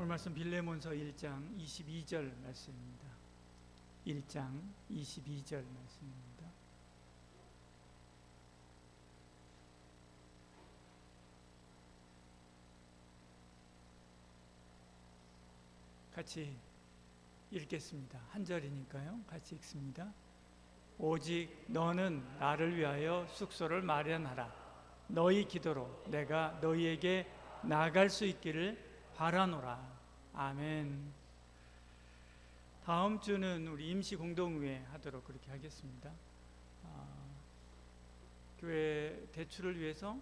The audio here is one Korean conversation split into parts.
말씀 빌레몬서 1장 22절 말씀입니다. 1장 22절 말씀입니다. 같이 읽겠습니다. 한 절이니까요. 같이 읽습니다. 오직 너는 나를 위하여 숙소를 마련하라. 너희 기도로 내가 너희에게 나아갈 수 있기를 바라노라. 아멘. 다음 주는 우리 임시 공동회 하도록 그렇게 하겠습니다. 교회 대출을 위해서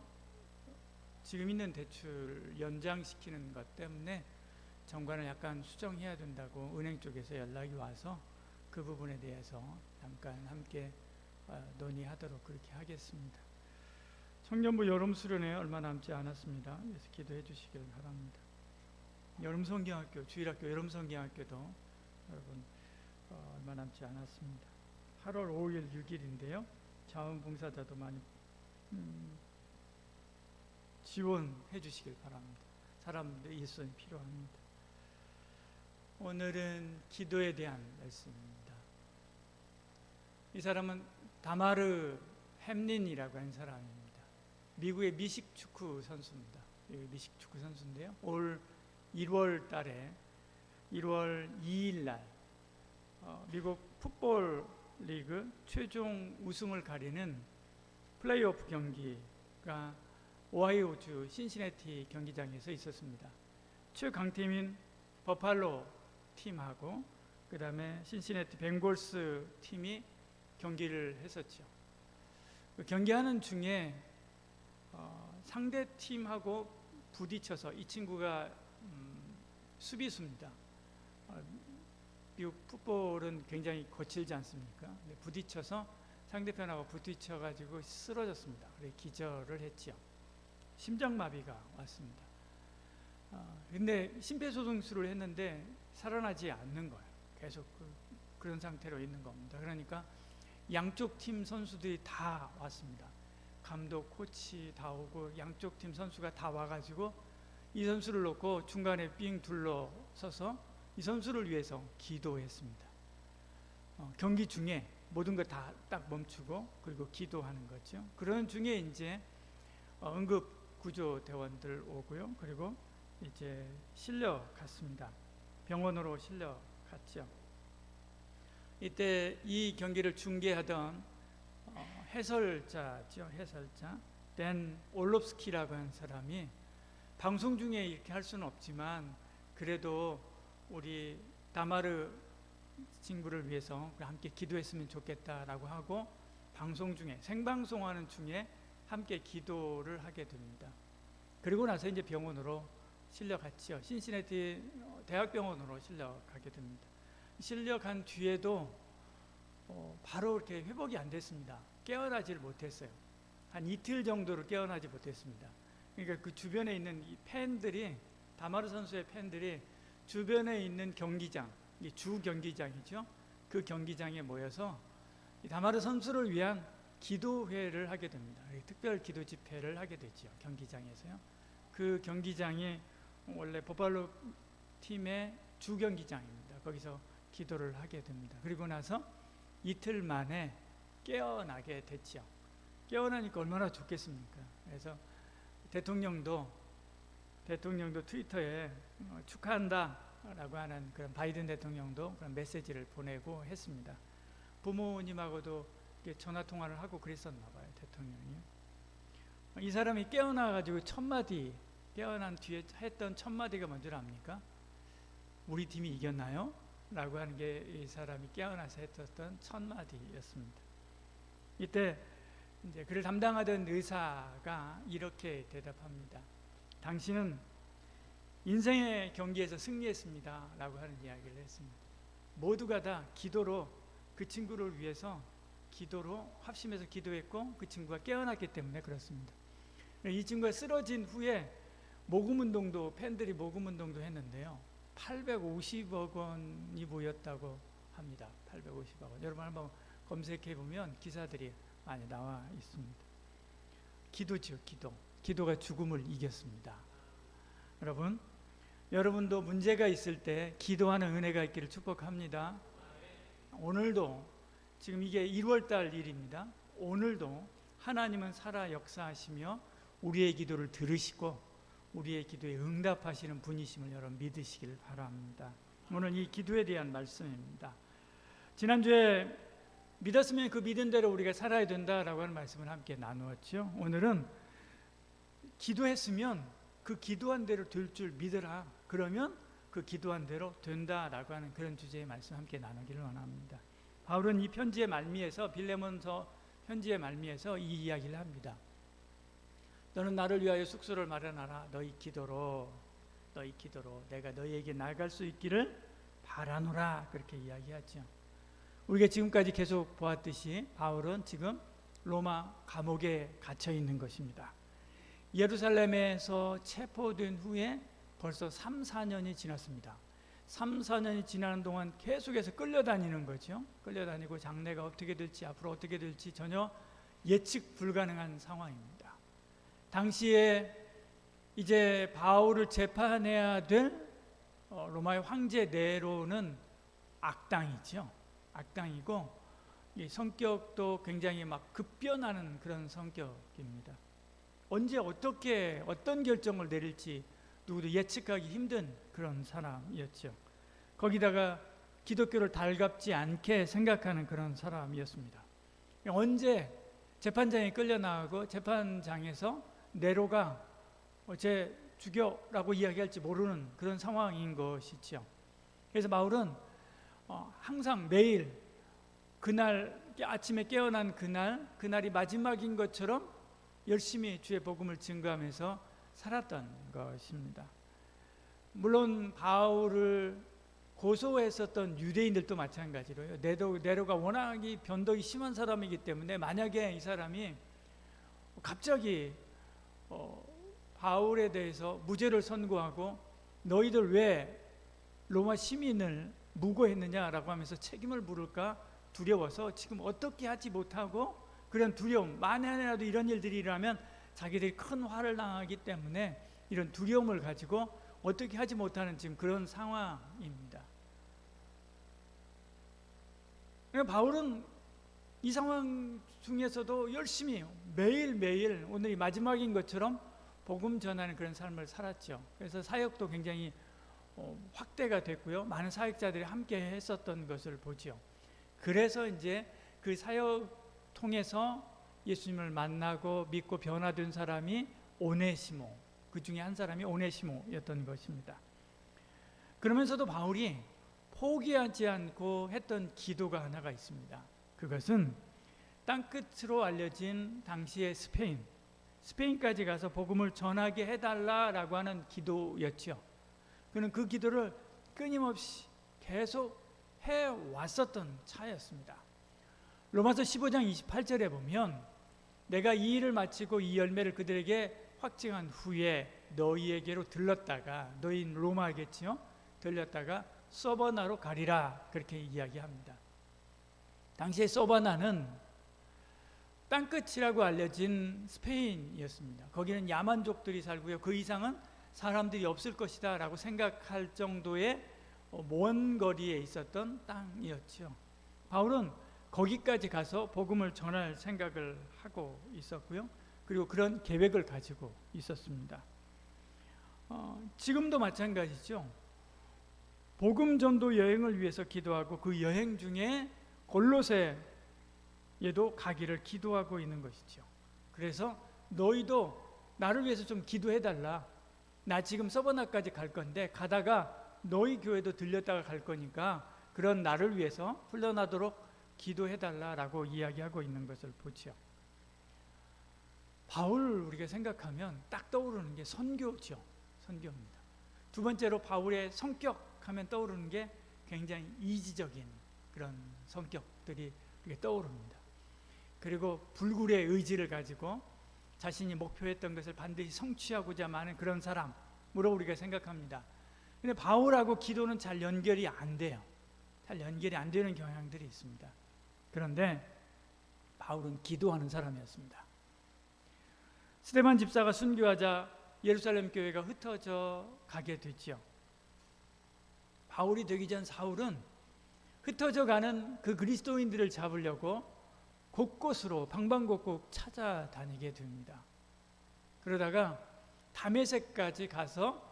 지금 있는 대출 연장시키는 것 때문에 정관을 약간 수정해야 된다고 은행 쪽에서 연락이 와서 그 부분에 대해서 잠깐 함께 논의하도록 그렇게 하겠습니다. 청년부 여름 수련회 얼마 남지 않았습니다. 그래서 기도해 주시길 바랍니다. 여름 성경학교, 주일학교 여름 성경학교도 여러분 얼마 남지 않았습니다. 8월 5일 6일인데요. 자원봉사자도 많이 지원해 주시길 바랍니다. 사람들 일손이 필요합니다. 오늘은 기도에 대한 말씀입니다. 이 사람은 다마르 햄린이라고 하는 사람입니다. 미국의 미식 축구 선수입니다. 미식 축구 선수인데요. 올 1월 달에 1월 2일 날 미국 풋볼 리그 최종 우승을 가리는 플레이오프 경기가 오하이오주 신시내티 경기장에서 있었습니다. 최강팀인 버팔로 팀하고 그 다음에 신시내티 벵골스 팀이 경기를 했었죠. 그 경기하는 중에 상대 팀하고 부딪혀서 이 친구가 수비수입니다. 미국 풋볼은 굉장히 거칠지 않습니까? 부딪혀서 상대편하고 부딪혀가지고 쓰러졌습니다. 그래서 기절을 했지요. 심장마비가 왔습니다. 근데 심폐소생술을 했는데 살아나지 않는 거예요. 계속 그런 상태로 있는 겁니다. 그러니까 양쪽 팀 선수들이 다 왔습니다. 감독, 코치 다 오고 양쪽 팀 선수가 다 와가지고 이 선수를 놓고 중간에 삥 둘러서서 이 선수를 위해서 기도했습니다. 경기 중에 모든 걸 다 딱 멈추고 그리고 기도하는 거죠. 그런 중에 이제 응급 구조 대원들 오고요. 그리고 이제 실려갔습니다. 병원으로 실려갔죠. 이때 이 경기를 중계하던 해설자죠. 해설자 벤 올롭스키라고 하는 사람이 방송 중에 이렇게 할 수는 없지만 그래도 우리 다마르 친구를 위해서 함께 기도했으면 좋겠다라고 하고 방송 중에 생방송하는 중에 함께 기도를 하게 됩니다. 그리고 나서 이제 병원으로 실려갔죠. 신시내티 대학병원으로 실려가게 됩니다. 실려간 뒤에도 바로 이렇게 회복이 안 됐습니다. 깨어나지를 못했어요. 한 이틀 정도를 깨어나지 못했습니다. 그러니까 그 주변에 있는 이 팬들이 다마르 선수의 팬들이 주변에 있는 경기장, 주 경기장이죠. 그 경기장에 모여서 다마르 선수를 위한 기도회를 하게 됩니다. 특별 기도 집회를 하게 되죠. 경기장에서요. 그 경기장이 원래 버팔로 팀의 주 경기장입니다. 거기서 기도를 하게 됩니다. 그리고 나서 이틀 만에 깨어나게 됐죠. 깨어나니까 얼마나 좋겠습니까? 그래서 대통령도 트위터에 축하한다라고 하는 그런 바이든 대통령도 그런 메시지를 보내고 했습니다. 부모님하고도 전화 통화를 하고 그랬었나 봐요, 대통령이. 이 사람이 깨어나가지고 깨어난 뒤에 했던 첫 마디가 뭔지 압니까? 우리 팀이 이겼나요? 라고 하는 게 이 사람이 깨어나서 했었던 첫 마디였습니다. 이때 이제 그를 담당하던 의사가 이렇게 대답합니다. 당신은 인생의 경기에서 승리했습니다 라고 하는 이야기를 했습니다. 모두가 다 기도로 그 친구를 위해서 기도로 합심해서 기도했고 그 친구가 깨어났기 때문에 그렇습니다. 이 친구가 쓰러진 후에 모금운동도 팬들이 모금운동도 했는데요. 850억 원이 모였다고 합니다. 850억 원. 여러분 한번 검색해 보면 기사들이 많이 나와 있습니다. 기도죠, 기도. 기도가 죽음을 이겼습니다. 여러분, 여러분도 문제가 있을 때 기도하는 은혜가 있기를 축복합니다. 오늘도 지금 이게 1월달 일입니다. 오늘도 하나님은 살아 역사하시며 우리의 기도를 들으시고 우리의 기도에 응답하시는 분이심을 여러분 믿으시길 바랍니다. 오늘 이 기도에 대한 말씀입니다. 지난주에 믿었으면 그 믿은 대로 우리가 살아야 된다라고 하는 말씀을 함께 나누었죠. 오늘은 기도했으면 그 기도한 대로 될 줄 믿으라. 그러면 그 기도한 대로 된다라고 하는 그런 주제의 말씀 함께 나누기를 원합니다. 바울은 이 편지의 말미에서 빌레몬서 편지의 말미에서 이 이야기를 합니다. 너는 나를 위하여 숙소를 마련하라. 너희 기도로 내가 너희에게 나아갈 수 있기를 바라노라. 그렇게 이야기하죠. 우리가 지금까지 계속 보았듯이 바울은 지금 로마 감옥에 갇혀 있는 것입니다. 예루살렘에서 체포된 후에 벌써 3, 4년이 지났습니다. 3, 4년이 지나는 동안 계속해서 끌려다니는 거죠. 끌려다니고 장래가 어떻게 될지 앞으로 어떻게 될지 전혀 예측 불가능한 상황입니다. 당시에 이제 바울을 재판해야 될 로마의 황제 네로는 악당이죠. 악당이고 이 성격도 굉장히 막 급변하는 그런 성격입니다. 언제 어떻게 어떤 결정을 내릴지 누구도 예측하기 힘든 그런 사람이었죠. 거기다가 기독교를 달갑지 않게 생각하는 그런 사람이었습니다. 언제 재판장에 끌려나가고 재판장에서 네로가 쟤 죽여라고 이야기할지 모르는 그런 상황인 것이죠. 그래서 바울은 항상 매일 그날 아침에 깨어난 그날이 마지막인 것처럼 열심히 주의 복음을 증거하면서 살았던 것입니다. 물론 바울을 고소했었던 유대인들도 마찬가지로요. 네로가 워낙 변덕이 심한 사람이기 때문에 만약에 이 사람이 갑자기 바울에 대해서 무죄를 선고하고 너희들 왜 로마 시민을 무고했느냐라고 하면서 책임을 물을까 두려워서 지금 어떻게 하지 못하고 그런 두려움, 만약에라도 이런 일들이 일어나면 자기들이 큰 화를 당하기 때문에 이런 두려움을 가지고 어떻게 하지 못하는 지금 그런 상황입니다. 그러니까 바울은 이 상황 중에서도 열심히 매일매일 오늘이 마지막인 것처럼 복음 전하는 그런 삶을 살았죠. 그래서 사역도 굉장히 확대가 됐고요. 많은 사역자들이 함께 했었던 것을 보죠. 그래서 이제 그 사역 통해서 예수님을 만나고 믿고 변화된 사람이 오네시모, 그 중에 한 사람이 오네시모였던 것입니다. 그러면서도 바울이 포기하지 않고 했던 기도가 하나가 있습니다. 그것은 땅끝으로 알려진 당시의 스페인까지 가서 복음을 전하게 해달라라고 하는 기도였죠. 그는 그 기도를 끊임없이 계속 해왔었던 차였습니다. 로마서 15장 28절에 보면 내가 이 일을 마치고 이 열매를 그들에게 확증한 후에 너희에게로 들렀다가, 너희는 로마겠지요? 들렸다가 서버나로 가리라, 그렇게 이야기합니다. 당시에 서버나는 땅끝이라고 알려진 스페인이었습니다. 거기는 야만족들이 살고요. 그 이상은 사람들이 없을 것이다 라고 생각할 정도의 먼 거리에 있었던 땅이었죠. 바울은 거기까지 가서 복음을 전할 생각을 하고 있었고요. 그리고 그런 계획을 가지고 있었습니다. 지금도 마찬가지죠. 복음 전도 여행을 위해서 기도하고 그 여행 중에 골로새에도 가기를 기도하고 있는 것이죠. 그래서 너희도 나를 위해서 좀 기도해달라. 나 지금 서버나까지 갈 건데 가다가 너희 교회도 들렸다가 갈 거니까 그런 나를 위해서 풀려나도록 기도해달라라고 이야기하고 있는 것을 보죠. 바울을 우리가 생각하면 딱 떠오르는 게 선교죠. 선교입니다. 두 번째로 바울의 성격 하면 떠오르는 게 굉장히 이지적인 그런 성격들이 떠오릅니다. 그리고 불굴의 의지를 가지고 자신이 목표했던 것을 반드시 성취하고자 하는 그런 사람으로 우리가 생각합니다. 근데 바울하고 기도는 잘 연결이 안 돼요. 잘 연결이 안 되는 경향들이 있습니다. 그런데 바울은 기도하는 사람이었습니다. 스데반 집사가 순교하자 예루살렘 교회가 흩어져 가게 됐죠. 바울이 되기 전 사울은 흩어져 가는 그 그리스도인들을 잡으려고 곳곳으로 방방곡곡 찾아다니게 됩니다. 그러다가 다메섹까지 가서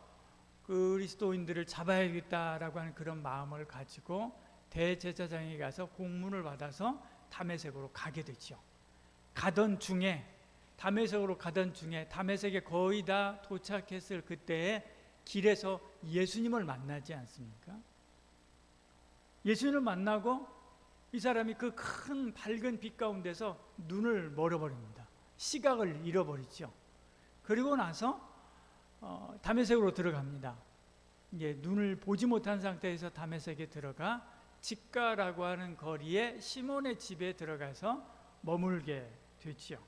그리스도인들을 잡아야겠다라고 하는 그런 마음을 가지고 대제사장에 가서 공문을 받아서 다메섹으로 가게 되죠. 다메섹으로 가던 중에 다메섹에 거의 다 도착했을 그때에 길에서 예수님을 만나지 않습니까? 예수님을 만나고 이 사람이 그 큰 밝은 빛 가운데서 눈을 멀어버립니다. 시각을 잃어버리죠. 그리고 나서 다메섹으로 들어갑니다. 이제 눈을 보지 못한 상태에서 다메섹에 들어가 직가라고 하는 거리에 시몬의 집에 들어가서 머물게 되지요.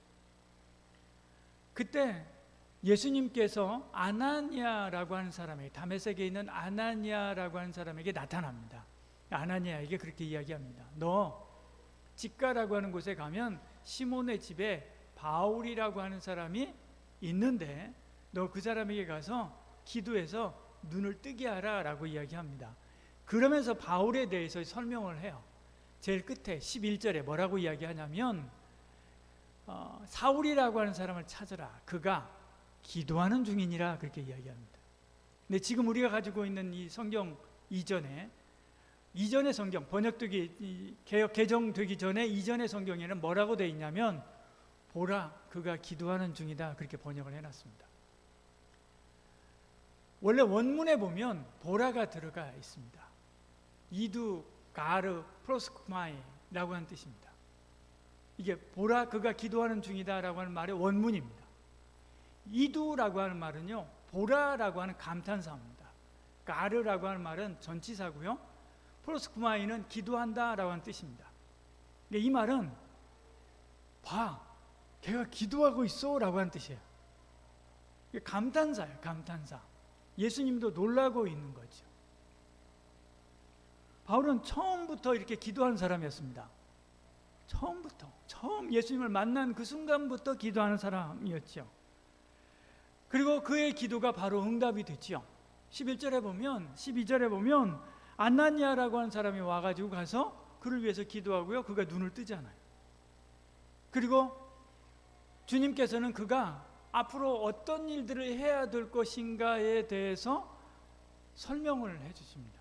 그때 예수님께서 아나니아라고 하는 사람에게, 다메섹에 있는 아나니아라고 하는 사람에게 나타납니다. 아나니아에게 그렇게 이야기합니다. 너 직가라고 하는 곳에 가면 시몬의 집에 바울이라고 하는 사람이 있는데 너 그 사람에게 가서 기도해서 눈을 뜨게 하라 라고 이야기합니다. 그러면서 바울에 대해서 설명을 해요. 제일 끝에 11절에 뭐라고 이야기하냐면 사울이라고 하는 사람을 찾으라. 그가 기도하는 중이니라 그렇게 이야기합니다. 근데 지금 우리가 가지고 있는 이 성경 이전의 성경 번역되기 개정되기 전에 이전의 성경에는 뭐라고 되어 있냐면 보라 그가 기도하는 중이다 그렇게 번역을 해놨습니다. 원래 원문에 보면 보라가 들어가 있습니다. 이두 가르 프로스쿠마이라고 하는 뜻입니다. 이게 보라 그가 기도하는 중이다 라고 하는 말의 원문입니다. 이두라고 하는 말은요 보라라고 하는 감탄사입니다. 가르라고 하는 말은 전치사고요, 프로스쿠마이는 기도한다 라고 하는 뜻입니다. 이 말은 봐 걔가 기도하고 있어 라고 하는 뜻이에요. 감탄사예요. 감탄사. 예수님도 놀라고 있는 거죠. 바울은 처음부터 이렇게 기도하는 사람이었습니다. 처음 예수님을 만난 그 순간부터 기도하는 사람이었죠. 그리고 그의 기도가 바로 응답이 됐죠. 12절에 보면 아나니아라고 하는 사람이 와가지고 가서 그를 위해서 기도하고요, 그가 눈을 뜨잖아요. 그리고 주님께서는 그가 앞으로 어떤 일들을 해야 될 것인가에 대해서 설명을 해주십니다.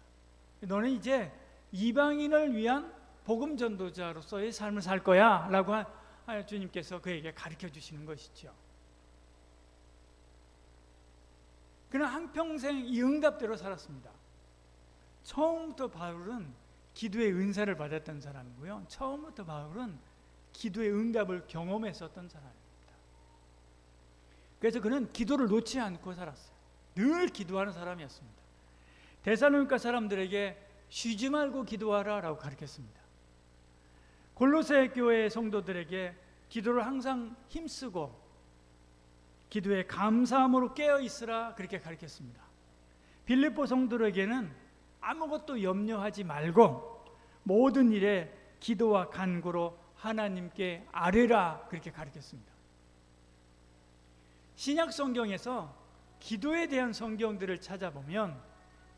너는 이제 이방인을 위한 복음 전도자로서의 삶을 살 거야 라고 주님께서 그에게 가르쳐 주시는 것이죠. 그는 한평생 이 응답대로 살았습니다. 처음부터 바울은 기도의 은사를 받았던 사람이고요, 처음부터 바울은 기도의 응답을 경험했었던 사람입니다. 그래서 그는 기도를 놓지 않고 살았어요. 늘 기도하는 사람이었습니다. 데살로니가 사람들에게 쉬지 말고 기도하라 라고 가르쳤습니다. 골로새 교회 성도들에게 기도를 항상 힘쓰고 기도에 감사함으로 깨어 있으라 그렇게 가르쳤습니다. 빌립보 성도들에게는 아무것도 염려하지 말고 모든 일에 기도와 간구로 하나님께 아뢰라 그렇게 가르쳤습니다. 신약 성경에서 기도에 대한 성경들을 찾아보면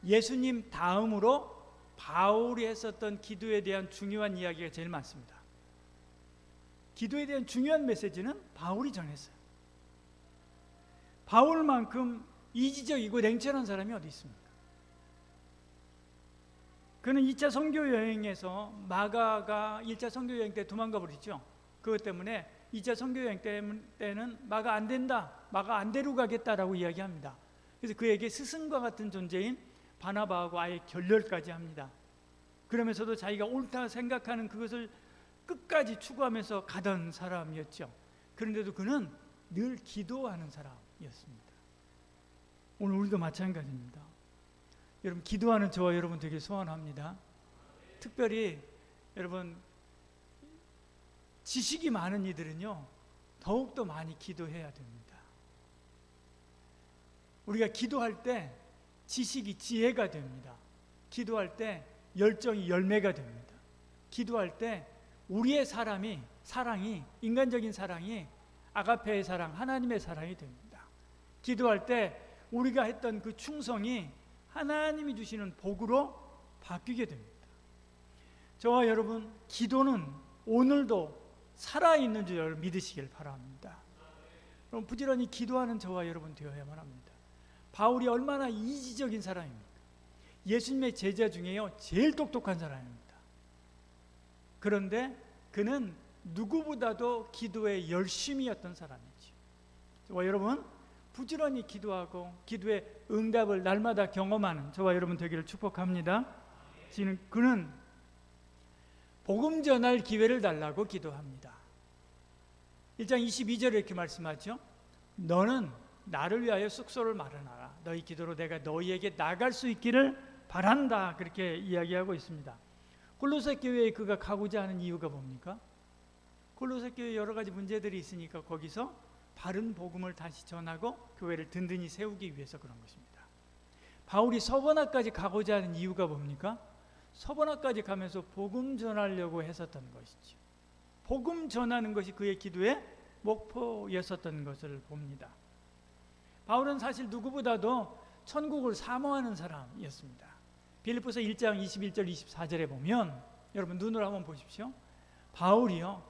예수님 다음으로 바울이 했었던 기도에 대한 중요한 이야기가 제일 많습니다. 기도에 대한 중요한 메시지는 바울이 전했어요. 바울만큼 이지적이고 냉철한 사람이 어디 있습니까? 그는 2차 선교 여행에서 마가가 1차 선교 여행 때 도망가 버리죠. 그것 때문에 2차 선교 여행 때는 마가 안 된다, 마가 안 데리고 가겠다라고 이야기합니다. 그래서 그에게 스승과 같은 존재인 바나바하고 아예 결렬까지 합니다. 그러면서도 자기가 옳다 생각하는 그것을 끝까지 추구하면서 가던 사람이었죠. 그런데도 그는 늘 기도하는 사람이었습니다. 오늘 우리도 마찬가지입니다. 여러분, 기도하는 저와 여러분 되게 소원합니다. 특별히 여러분 지식이 많은 이들은요 더욱더 많이 기도해야 됩니다. 우리가 기도할 때 지식이 지혜가 됩니다. 기도할 때 열정이 열매가 됩니다. 기도할 때 우리의 사랑이 인간적인 사랑이 아가페의 사랑, 하나님의 사랑이 됩니다. 기도할 때 우리가 했던 그 충성이 하나님이 주시는 복으로 바뀌게 됩니다. 저와 여러분, 기도는 오늘도 살아있는 줄 믿으시길 바랍니다. 그럼 부지런히 기도하는 저와 여러분 되어야만 합니다. 바울이 얼마나 이지적인 사람입니까? 예수님의 제자 중에요 제일 똑똑한 사람입니다. 그런데 그는 누구보다도 기도에 열심이었던 사람이죠. 저와 여러분, 부지런히 기도하고 기도의 응답을 날마다 경험하는 저와 여러분 되기를 축복합니다. 지금 그는 복음 전할 기회를 달라고 기도합니다. 1장 22절에 이렇게 말씀하죠. 너는 나를 위하여 숙소를 마련하라. 너희 기도로 내가 너희에게 나갈 수 있기를 바란다. 그렇게 이야기하고 있습니다. 골로새 교회에 그가 가고자 하는 이유가 뭡니까? 골로새 교회에 여러 가지 문제들이 있으니까 거기서 바른 복음을 다시 전하고 교회를 든든히 세우기 위해서 그런 것입니다. 바울이 서번화까지 가고자 하는 이유가 뭡니까? 서번화까지 가면서 복음 전하려고 했었던 것이죠. 복음 전하는 것이 그의 기도의 목표였었던 것을 봅니다. 바울은 사실 누구보다도 천국을 사모하는 사람이었습니다. 빌립보서 1장 21절 24절에 보면 여러분 눈으로 한번 보십시오. 바울이요,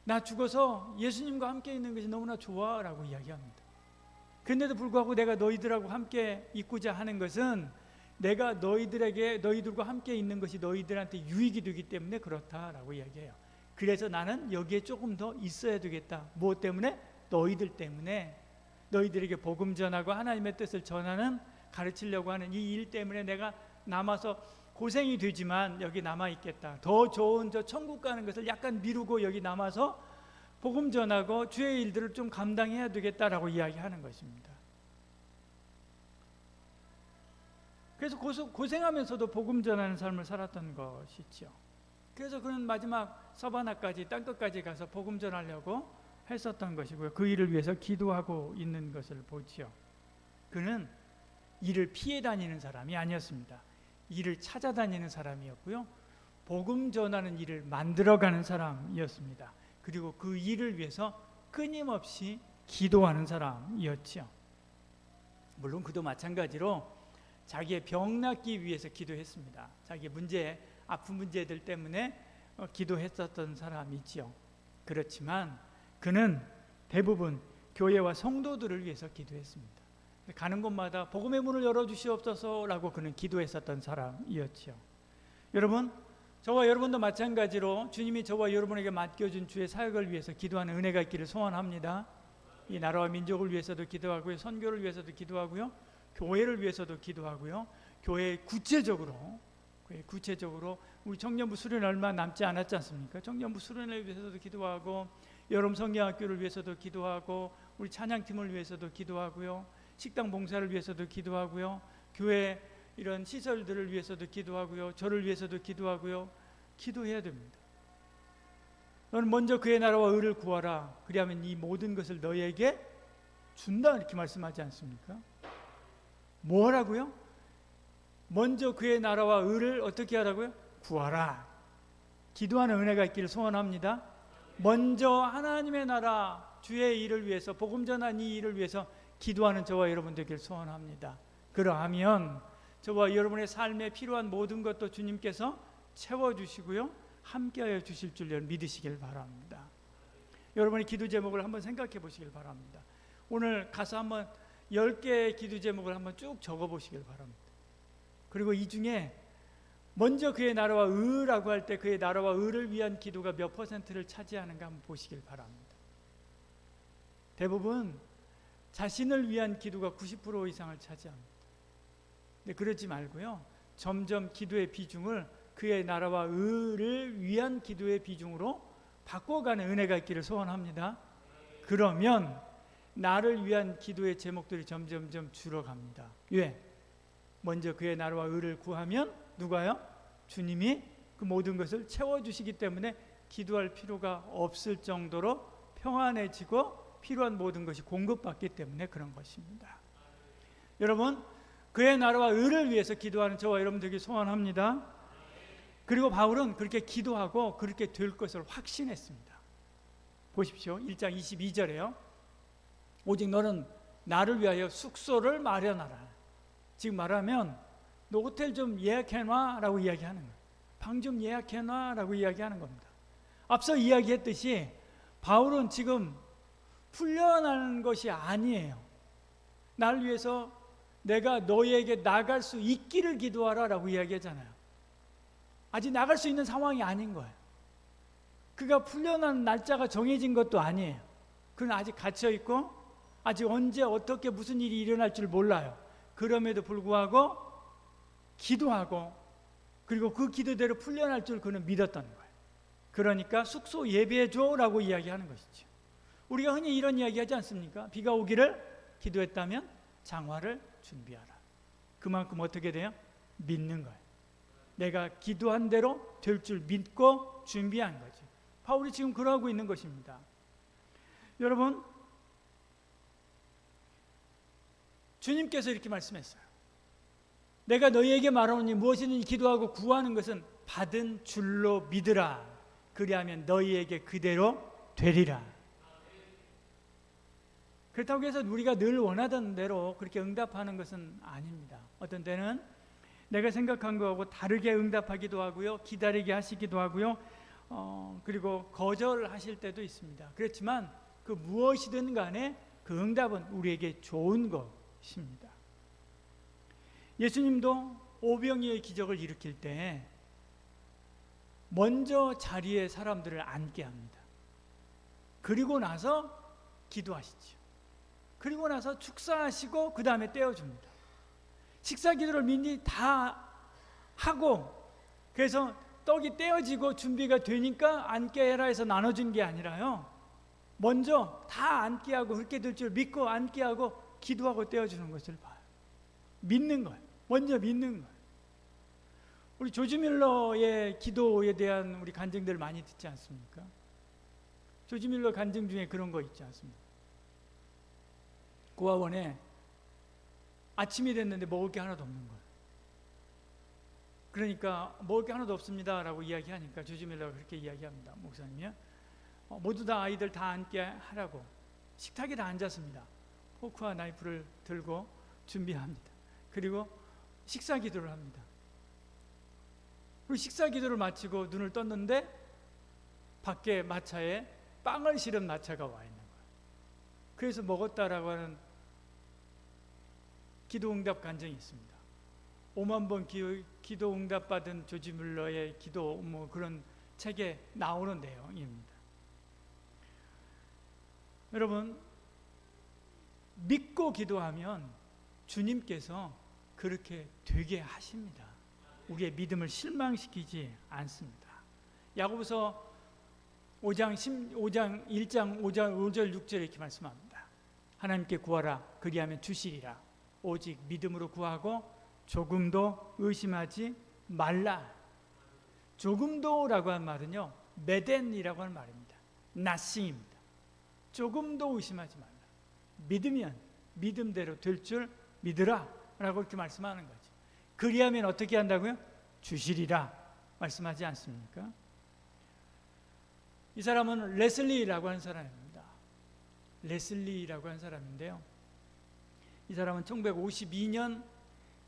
나 죽어서 예수님과 함께 있는 것이 너무나 좋아 라고 이야기합니다. 그런데도 불구하고 내가 너희들하고 함께 있고자 하는 것은 내가 너희들과 함께 있는 것이 너희들한테 유익이 되기 때문에 그렇다라고 이야기해요. 그래서 나는 여기에 조금 더 있어야 되겠다. 무엇 때문에? 너희들 때문에. 너희들에게 복음 전하고 하나님의 뜻을 전하는, 가르치려고 하는 이 일 때문에 내가 남아서 고생이 되지만 여기 남아 있겠다. 더 좋은 저 천국 가는 것을 약간 미루고 여기 남아서 복음 전하고 주의 일들을 좀 감당해야 되겠다라고 이야기하는 것입니다. 그래서 고생하면서도 복음 전하는 삶을 살았던 것이죠. 그래서 그는 마지막 서바나까지 땅끝까지 가서 복음 전하려고 했었던 것이고요. 그 일을 위해서 기도하고 있는 것을 보죠. 그는 일을 피해 다니는 사람이 아니었습니다. 일을 찾아다니는 사람이었고요. 복음 전하는 일을 만들어가는 사람이었습니다. 그리고 그 일을 위해서 끊임없이 기도하는 사람이었죠. 물론 그도 마찬가지로 자기의 병 낫기 위해서 기도했습니다. 자기의 아픈 문제들 때문에 기도했었던 사람이지요. 그렇지만 그는 대부분 교회와 성도들을 위해서 기도했습니다. 가는 곳마다 복음의 문을 열어주시옵소서라고 그는 기도했었던 사람이었죠. 여러분, 저와 여러분도 마찬가지로 주님이 저와 여러분에게 맡겨준 주의 사역을 위해서 기도하는 은혜가 있기를 소원합니다. 이 나라와 민족을 위해서도 기도하고요, 선교를 위해서도 기도하고요, 교회를 위해서도 기도하고요, 교회 구체적으로 우리 청년부 수련 얼마 남지 않았지 않습니까? 청년부 수련을 위해서도 기도하고, 여름 성경학교를 위해서도 기도하고, 우리 찬양팀을 위해서도 기도하고요, 식당 봉사를 위해서도 기도하고요, 교회 이런 시설들을 위해서도 기도하고요, 저를 위해서도 기도하고요. 기도해야 됩니다. 너는 먼저 그의 나라와 의를 구하라. 그리하면 이 모든 것을 너희에게 준다. 이렇게 말씀하지 않습니까? 뭐 하라고요? 먼저 그의 나라와 의를 어떻게 하라고요? 구하라. 기도하는 은혜가 있기를 소원합니다. 먼저 하나님의 나라, 주의 일을 위해서, 복음 전한 이 일을 위해서 기도하는 저와 여러분 되기를 소원합니다. 그러하면 저와 여러분의 삶에 필요한 모든 것도 주님께서 채워주시고요, 함께하여 주실 줄 믿으시길 바랍니다. 여러분의 기도 제목을 한번 생각해 보시길 바랍니다. 오늘 가서 한번 10개의 기도 제목을 한번 쭉 적어보시길 바랍니다. 그리고 이 중에 먼저 그의 나라와 의라고 할 때 그의 나라와 의를 위한 기도가 몇 퍼센트를 차지하는가 한번 보시길 바랍니다. 대부분 자신을 위한 기도가 90% 이상을 차지합니다. 근데 그러지 말고요, 점점 기도의 비중을 그의 나라와 의를 위한 기도의 비중으로 바꿔가는 은혜가 있기를 소원합니다. 그러면 나를 위한 기도의 제목들이 점점점 줄어갑니다. 왜? 먼저 그의 나라와 의를 구하면 누가요? 주님이 그 모든 것을 채워주시기 때문에 기도할 필요가 없을 정도로 평안해지고 필요한 모든 것이 공급받기 때문에 그런 것입니다. 여러분, 그의 나라와 의를 위해서 기도하는 저와 여러분 되기 소원합니다. 그리고 바울은 그렇게 기도하고 그렇게 될 것을 확신했습니다. 보십시오. 1장 22절에요. 오직 너는 나를 위하여 숙소를 마련하라. 지금 말하면 너 호텔 좀 예약해놔 라고 이야기하는 거예요. 방 좀 예약해놔 라고 이야기하는 겁니다. 앞서 이야기했듯이 바울은 지금 풀려나는 것이 아니에요. 날 위해서 내가 너희에게 나갈 수 있기를 기도하라 라고 이야기하잖아요. 아직 나갈 수 있는 상황이 아닌 거예요. 그가 풀려나는 날짜가 정해진 것도 아니에요. 그는 아직 갇혀있고 아직 언제 어떻게 무슨 일이 일어날 줄 몰라요. 그럼에도 불구하고 기도하고 그리고 그 기도대로 풀려날 줄 그는 믿었던 거예요. 그러니까 숙소 예배해줘 라고 이야기하는 것이죠. 우리가 흔히 이런 이야기 하지 않습니까? 비가 오기를 기도했다면 장화를 준비하라. 그만큼 어떻게 돼요? 믿는 거예요. 내가 기도한 대로 될 줄 믿고 준비한 거죠. 바울이 지금 그러고 있는 것입니다. 여러분, 주님께서 이렇게 말씀했어요. 내가 너희에게 말하노니 무엇이든지 기도하고 구하는 것은 받은 줄로 믿으라. 그리하면 너희에게 그대로 되리라. 그렇다고 해서 우리가 늘 원하던 대로 그렇게 응답하는 것은 아닙니다. 어떤 때는 내가 생각한 거하고 다르게 응답하기도 하고요, 기다리게 하시기도 하고요, 그리고 거절하실 때도 있습니다. 그렇지만 그 무엇이든 간에 그 응답은 우리에게 좋은 것입니다. 예수님도 오병이의 기적을 일으킬 때 먼저 자리에 사람들을 앉게 합니다. 그리고 나서 기도하시죠. 그리고 나서 축사하시고 그 다음에 떼어줍니다. 식사 기도를 미리 다 하고 그래서 떡이 떼어지고 준비가 되니까 앉게 해라 해서 나눠준 게 아니라요, 먼저 다 앉게 하고 그렇게 될 줄 믿고 앉게 하고 기도하고 떼어주는 것을 봐요. 믿는 거예요. 먼저 믿는 거예요. 우리 조지 밀러의 기도에 대한 우리 간증들 많이 듣지 않습니까? 조지 밀러 간증 중에 그런 거 있지 않습니까? 고아원에 아침이 됐는데 먹을 게 하나도 없는 거예요. 그러니까 먹을 게 하나도 없습니다 라고 이야기하니까 조지 밀러가 그렇게 이야기합니다. 목사님이요, 모두 다 아이들 다 앉게 하라고 식탁에 다 앉았습니다. 포크와 나이프를 들고 준비합니다. 그리고 식사 기도를 합니다. 그리고 식사 기도를 마치고 눈을 떴는데 밖에 마차에 빵을 실은 마차가 와 있는 거예요. 그래서 먹었다라고 하는 기도응답 간증이 있습니다. 5만 번 기도응답 받은 조지 밀러의 기도 뭐 그런 책에 나오는 내용입니다. 여러분, 믿고 기도하면 주님께서 그렇게 되게 하십니다. 우리의 믿음을 실망시키지 않습니다. 야고보서 1장 5절 6절에 이렇게 말씀합니다. 하나님께 구하라 그리하면 주시리라. 오직 믿음으로 구하고 조금도 의심하지 말라. 조금도라고 하는 말은요, 메덴이라고 하는 말입니다. nothing입니다. 조금도 의심하지 말라. 믿으면 믿음대로 될 줄 믿으라 라고 이렇게 말씀하는 거죠. 그리하면 어떻게 한다고요? 주시리라 말씀하지 않습니까? 이 사람은 레슬리라고 하는 사람입니다. 레슬리라고 하는 사람인데요, 이 사람은 1952년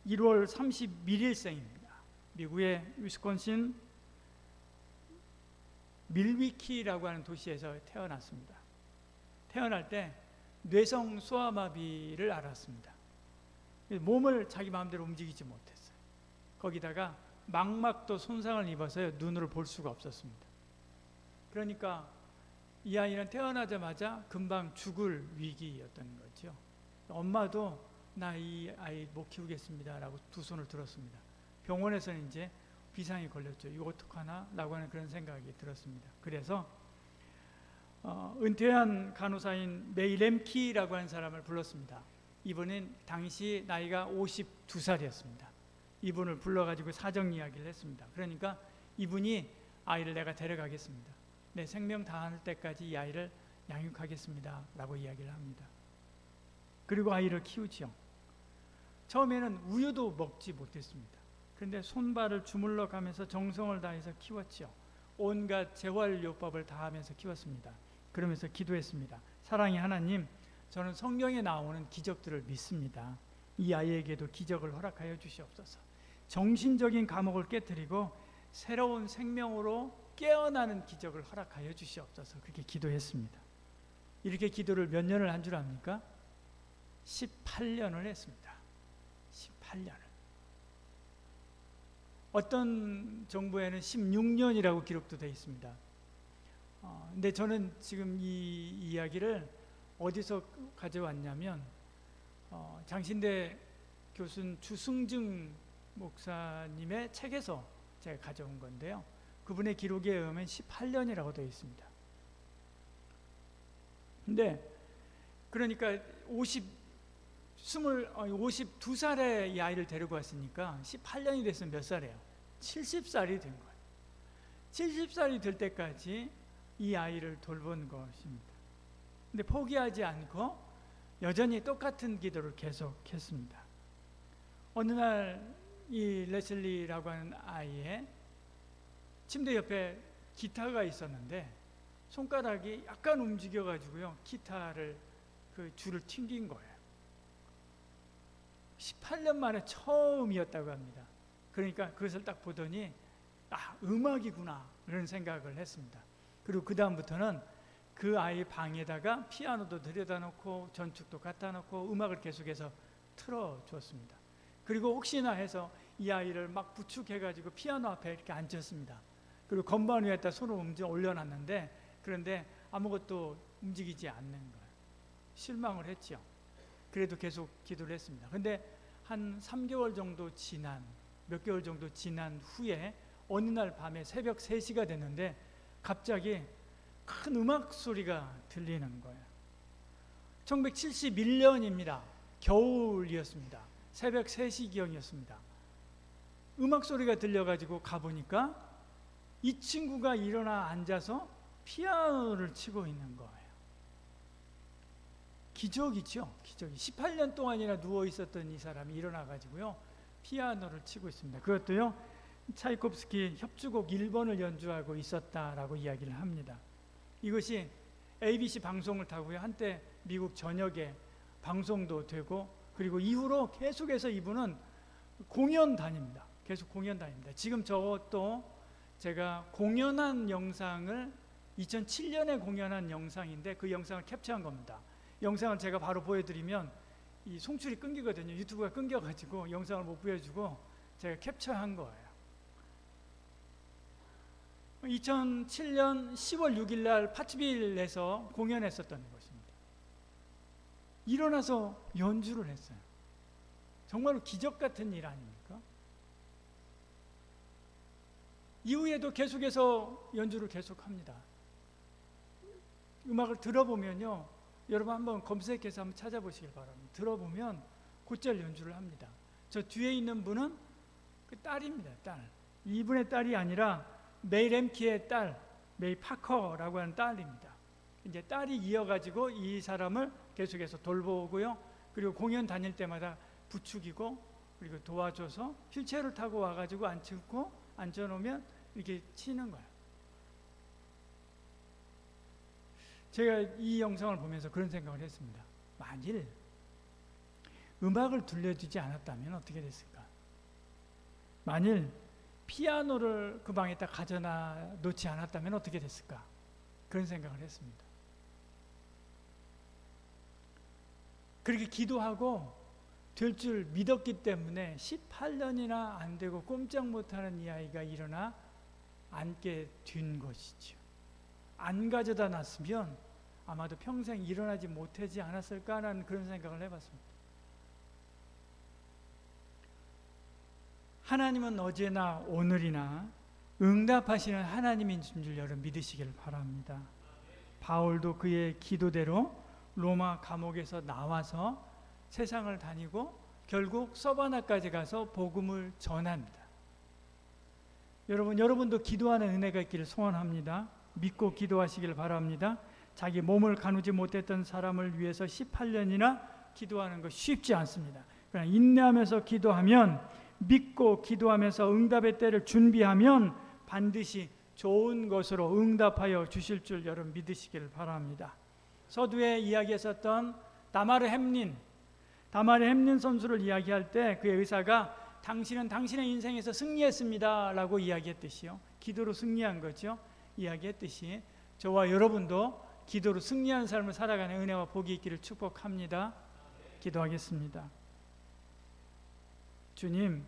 1월 31일 생입니다. 미국의 위스콘신 밀위키라고 하는 도시에서 태어났습니다. 태어날 때 뇌성 소아마비를 앓았습니다. 몸을 자기 마음대로 움직이지 못했어요. 거기다가 망막도 손상을 입어서요, 눈으로 볼 수가 없었습니다. 그러니까 이 아이는 태어나자마자 금방 죽을 위기였던 거죠. 엄마도 나 이 아이 못 키우겠습니다 라고 두 손을 들었습니다. 병원에서는 이제 비상이 걸렸죠. 이거 어떡하나 라고 하는 그런 생각이 들었습니다. 그래서 은퇴한 간호사인 메이 램키라고 하는 사람을 불렀습니다. 이분은 당시 나이가 52살이었습니다. 이분을 불러가지고 사정 이야기를 했습니다. 그러니까 이분이 아이를 내가 데려가겠습니다. 내 생명 다할 때까지 이 아이를 양육하겠습니다 라고 이야기를 합니다. 그리고 아이를 키우지요. 처음에는 우유도 먹지 못했습니다. 그런데 손발을 주물러 가면서 정성을 다해서 키웠지요. 온갖 재활요법을 다 하면서 키웠습니다. 그러면서 기도했습니다. 사랑의 하나님, 저는 성경에 나오는 기적들을 믿습니다. 이 아이에게도 기적을 허락하여 주시옵소서. 정신적인 감옥을 깨뜨리고 새로운 생명으로 깨어나는 기적을 허락하여 주시옵소서. 그렇게 기도했습니다. 이렇게 기도를 몇 년을 한 줄 압니까? 18년을 했습니다. 18년을. 어떤 정부에는 16년이라고 기록도 되어 있습니다. 근데 저는 지금 이 이야기를 어디서 가져왔냐면 장신대 교수는 주승증 목사님의 책에서 제가 가져온 건데요. 그분의 기록에 의하면 18년이라고 되어 있습니다. 근데 그러니까 52살에 이 아이를 데리고 왔으니까 18년이 됐으면 몇 살이에요? 70살이 된 거예요. 70살이 될 때까지 이 아이를 돌본 것입니다. 근데 포기하지 않고 여전히 똑같은 기도를 계속했습니다. 어느 날 이 레슬리라고 하는 아이의 침대 옆에 기타가 있었는데 손가락이 약간 움직여가지고요, 기타를 그 줄을 튕긴 거예요. 18년 만에 처음이었다고 합니다. 그러니까 그것을 딱 보더니 음악이구나 그런 생각을 했습니다. 그리고 그 다음부터는 그 아이 방에다가 피아노도 들여다 놓고 전축도 갖다 놓고 음악을 계속해서 틀어줬습니다. 그리고 혹시나 해서 이 아이를 막 부축해가지고 피아노 앞에 이렇게 앉혔습니다. 그리고 건반 위에다 손을 올려놨는데 그런데 아무것도 움직이지 않는 거예요. 실망을 했죠. 그래도 계속 기도를 했습니다. 그런데 한 3개월 정도 몇 개월 정도 지난 후에 어느 날 밤에 새벽 3시가 됐는데 갑자기 큰 음악 소리가 들리는 거예요. 1971년입니다. 겨울이었습니다. 새벽 3시경이었습니다. 음악 소리가 들려가지고 가보니까 이 친구가 일어나 앉아서 피아노를 치고 있는 거예요. 기적이죠. 기적이. 18년 동안이나 누워 있었던 이 사람이 일어나가지고요, 피아노를 치고 있습니다. 그것도요, 차이콥스키 협주곡 1번을 연주하고 있었다라고 이야기를 합니다. 이것이 ABC 방송을 타고요, 한때 미국 전역에 방송도 되고, 그리고 이후로 계속해서 이분은 공연 다닙니다. 계속 공연 다닙니다. 지금 저것도 제가 공연한 영상을 2007년에 공연한 영상인데 그 영상을 캡처한 겁니다. 영상을 제가 바로 보여드리면 이 송출이 끊기거든요. 유튜브가 끊겨가지고 영상을 못 보여주고 제가 캡처한 거예요. 2007년 10월 6일 날 파츠빌에서 공연했었던 것입니다. 일어나서 연주를 했어요. 정말로 기적 같은 일 아닙니까? 이후에도 계속해서 연주를 계속합니다. 음악을 들어보면요, 여러분 한번 검색해서 한번 찾아보시길 바랍니다. 들어보면 곧잘 연주를 합니다. 저 뒤에 있는 분은 그 딸입니다. 딸. 이분의 딸이 아니라 메이 램키의 딸, 메이 파커라고 하는 딸입니다. 이제 딸이 이어가지고 이 사람을 계속해서 돌보고요, 그리고 공연 다닐 때마다 부축이고 그리고 도와줘서 휠체어를 타고 와가지고 앉혀놓으면 이렇게 치는 거예요. 제가 이 영상을 보면서 그런 생각을 했습니다. 만일 음악을 들려주지 않았다면 어떻게 됐을까? 만일 피아노를 그 방에다 가져다 놓지 않았다면 어떻게 됐을까? 그런 생각을 했습니다. 그렇게 기도하고 될 줄 믿었기 때문에 18년이나 안 되고 꼼짝 못하는 이 아이가 일어나 앉게 된 것이죠. 안 가져다 놨으면 아마도 평생 일어나지 못하지 않았을까라는 그런 생각을 해봤습니다. 하나님은 어제나 오늘이나 응답하시는 하나님인 줄 여러분 믿으시길 바랍니다. 바울도 그의 기도대로 로마 감옥에서 나와서 세상을 다니고 결국 서바나까지 가서 복음을 전합니다. 여러분도 기도하는 은혜가 있기를 소원합니다. 믿고 기도하시길 바랍니다. 자기 몸을 가누지 못했던 사람을 위해서 18년이나 기도하는 것 쉽지 않습니다. 그러나 인내하면서 기도하면, 믿고 기도하면서 응답의 때를 준비하면 반드시 좋은 것으로 응답하여 주실 줄 여러분 믿으시길 바랍니다. 서두에 이야기했었던 다마르 햄린 선수를 이야기할 때 그의 의사가 당신은 당신의 인생에서 승리했습니다 라고 이야기했듯이요, 기도로 승리한 거죠. 이야기했듯이 저와 여러분도 기도로 승리한 삶을 살아가는 은혜와 복이 있기를 축복합니다. 기도하겠습니다. 주님,